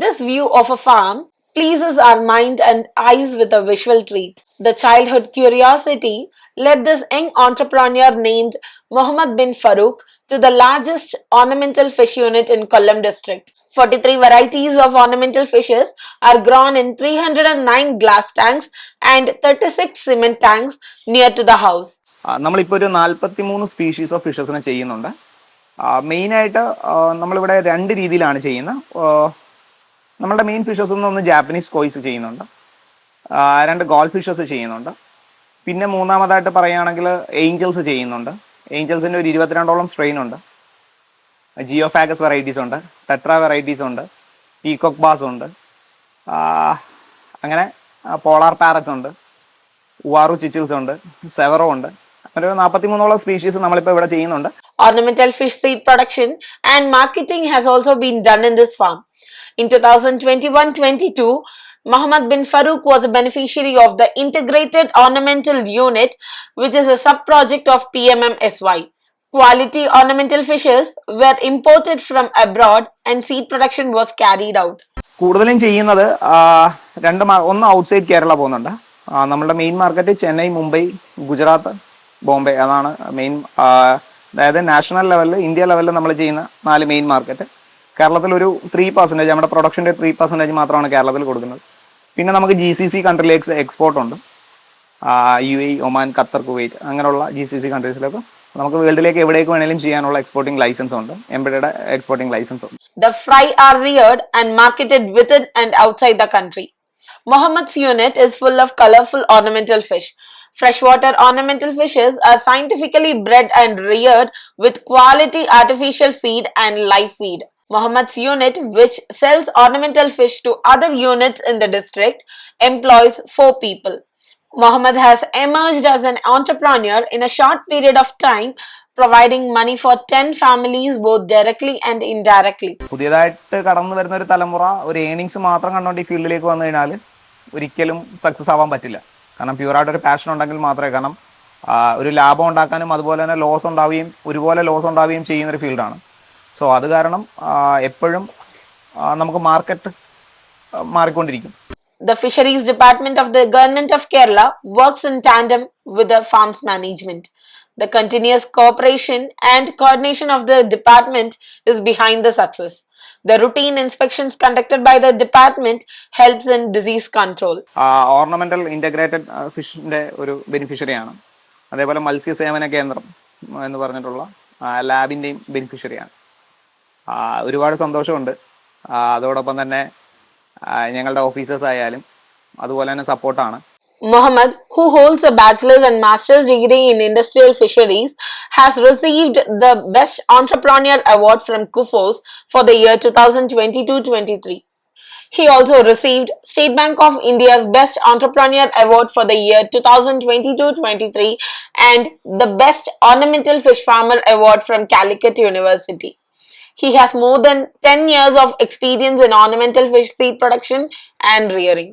endless view of a farm pleases our mind and eyes with a visual treat. The childhood curiosity led this young entrepreneur named Mohammed bin Farouk to the largest ornamental fish unit in Kollam district. 43 varieties of ornamental fishes are grown in 309 glass tanks and 36 cement tanks near to the house. നമ്മളിപ്പോൾ ഒരു 43 species of ഫിഷസിനെ ചെയ്യുന്നുണ്ട്. മെയിനായിട്ട് നമ്മളിവിടെ രണ്ട് രീതിയിലാണ് ചെയ്യുന്നത്. നമ്മളുടെ main fishes ഒന്ന് ജാപ്പനീസ് കോയ്സ് ചെയ്യുന്നുണ്ട്, രണ്ട് ഗോൾഡ് ഫിഷസ് ചെയ്യുന്നുണ്ട്. പിന്നെ മൂന്നാമതായിട്ട് പറയുകയാണെങ്കിൽ ഏഞ്ചൽസ് ചെയ്യുന്നുണ്ട്. ഏഞ്ചൽസിൻ്റെ ഒരു 22ഓളം സ്ട്രെയിൻ ഉണ്ട്. ജിയോഫാഗസ് വെറൈറ്റീസ് ഉണ്ട്, ടെട്ര വെറൈറ്റീസ് ഉണ്ട്, പീകോക്ക് ബാസ് ഉണ്ട്, അങ്ങനെ പോളാർ പാരറ്റ്സ് ഉണ്ട്, ഉവാറു ചിച്ചിൽസ് ഉണ്ട്, സെവറോ ഉണ്ട്. അങ്ങനെ ഒരു 43ഓളം സ്പീഷീസ് നമ്മളിപ്പോൾ ഇവിടെ ചെയ്യുന്നുണ്ട്. Ornamental fish seed production and marketing has also been done in this farm. In 2021-22, Mohammed bin Farouk was a beneficiary of the Integrated Ornamental Unit, which is a sub-project of PMMSY. Quality ornamental fishes were imported from abroad and seed production was carried out. കൂടുതലും ചെയ്യുന്നത് ഒന്ന് outside Kerala പോകുന്നുണ്ട്. നമ്മുടെ main market Chennai, Mumbai, Gujarat, Bombay, അതാണ് main. അതായത് national ലെവലിൽ, India ലെവലിൽ നമ്മൾ ചെയ്യുന്ന 4 മെയിൻ മാർക്കറ്റ്. കേരളത്തിൽ ഒരു 3%, നമ്മുടെ പ്രൊഡക്ഷൻ്റെ 3% മാത്രമാണ് കേരളത്തിൽ കൊടുക്കുന്നത്. പിന്നെ നമുക്ക് GCC കൺട്രിയിലേക്ക് എക്സ്പോർട്ട് ഉണ്ട്. UAE, ഒമാൻ, ഖത്തർ, കുവൈറ്റ് അങ്ങനെയുള്ള GCC കൺട്രീസിലൊക്കെ നമുക്ക് വേൾഡിലേക്ക് എവിടേക്ക് വേണമെങ്കിലും ചെയ്യാനുള്ള എക്സ്പോർട്ടിംഗ് ലൈസൻസ് ഉണ്ട്, എംബഡഡ് എക്സ്പോർട്ടിംഗ് ലൈസൻസ് ഉണ്ട്. The fry are reared and marketed within and outside the country. Mohammed's unit is full of colorful ornamental fish. Freshwater ornamental fishes are scientifically bred and reared with quality artificial feed and live feed. Mohammed's unit, which sells ornamental fish to other units in the district, employs 4 people. Mohammed has emerged as an entrepreneur in a short period of time, providing money for 10 families both directly and indirectly. പുതിയതായിട്ട് കടന്നു വരുന്ന ഒരു തലമുറ ഒരു earnings മാത്രം കണ്ടുകൊണ്ട് ഈ ഫീൽഡിലേക്ക് വന്നു കഴിഞ്ഞാൽ ഒരിക്കലും സക്സസ് ആവാൻ പറ്റില്ല. കാരണം പ്യൂറായിട്ടൊരു പാഷൻ ഉണ്ടെങ്കിൽ മാത്രമേ, കാരണം ഒരു ലാഭം ഉണ്ടാക്കാനും അതുപോലെ തന്നെ ഒരുപോലെ ലോസ് ഉണ്ടാവുകയും ചെയ്യുന്നൊരു ഫീൽഡാണ്. സോ അത് കാരണം എപ്പോഴും നമുക്ക് മാർക്കറ്റ് മാറിക്കൊണ്ടിരിക്കും. The Fisheries Department of the Government of Kerala works in tandem with the farm's management. The continuous cooperation and coordination of the department is behind the success. The routine inspections conducted by the department helps in disease control. Ornamental integrated ഫിഷിൻ്റെ ഒരു ബെനിഫിഷ്യറിയാണ്. അതേപോലെ മത്സ്യസേവന കേന്ദ്രം എന്ന് പറഞ്ഞിട്ടുള്ള ലാബിൻ്റെയും ബെനിഫിഷ്യറിയാണ്. ഒരുപാട് സന്തോഷമുണ്ട്. അതോടൊപ്പം തന്നെ ഞങ്ങളുടെ ഓഫീസേഴ്സ് ആയാലും അതുപോലെ തന്നെ സപ്പോർട്ടാണ്. Mohammed, who holds a bachelor's and master's degree in industrial fisheries, has received the Best Entrepreneur Award from Kufos for the year 2022-23. He also received State Bank of India's Best Entrepreneur Award for the year 2022-23 and the Best Ornamental Fish Farmer Award from Calicut University. He has more than 10 years of experience in ornamental fish seed production and rearing.